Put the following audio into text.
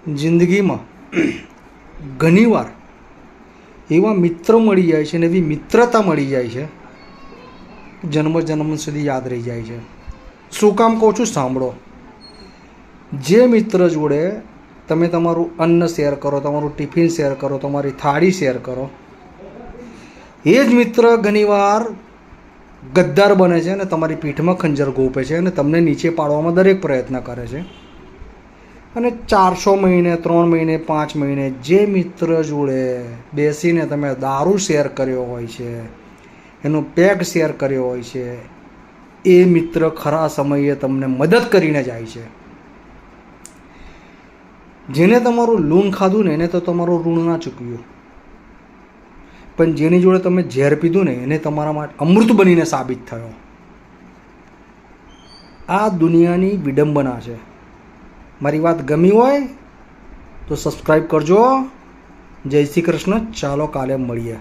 જિંદગીમાં ઘણીવાર એવા મિત્ર મળી જાય છે ને એવી મિત્રતા મળી જાય છે જન્મ જન્મ સુધી યાદ રહી જાય છે. શું કામ કહું છું સાંભળો. જે મિત્ર જોડે તમે તમારું અન્ન શેર કરો, તમારું ટિફિન શેર કરો, તમારી થાળી શેર કરો, એ જ મિત્ર ઘણીવાર ગદ્દાર બને છે અને તમારી પીઠમાં ખંજર ગોપે છે અને તમને નીચે પાડવામાં દરેક પ્રયત્ન કરે છે. અને 400 મહિને, 3 મહિને, 5 મહિને જે મિત્ર જોડે બેસીને તમે દારૂ શેર કર્યો હોય છે, એનો પેગ શેર કર્યો હોય છે, એ મિત્ર ખરા સમયે તમને મદદ કરીને જાય છે. જેને તમારું લૂણ ખાધું ને એને તો તમારું ઋણ ના ચૂકવ્યું, પણ જેની જોડે તમે ઝેર પીધું ને એને તમારા માટે અમૃત બનીને સાબિત થયો. આ દુનિયાની વિડંબના છે. મારી વાત ગમી હોય તો સબસ્ક્રાઈબ કરજો. જય શ્રી કૃષ્ણ. ચાલો કાલે મળીએ.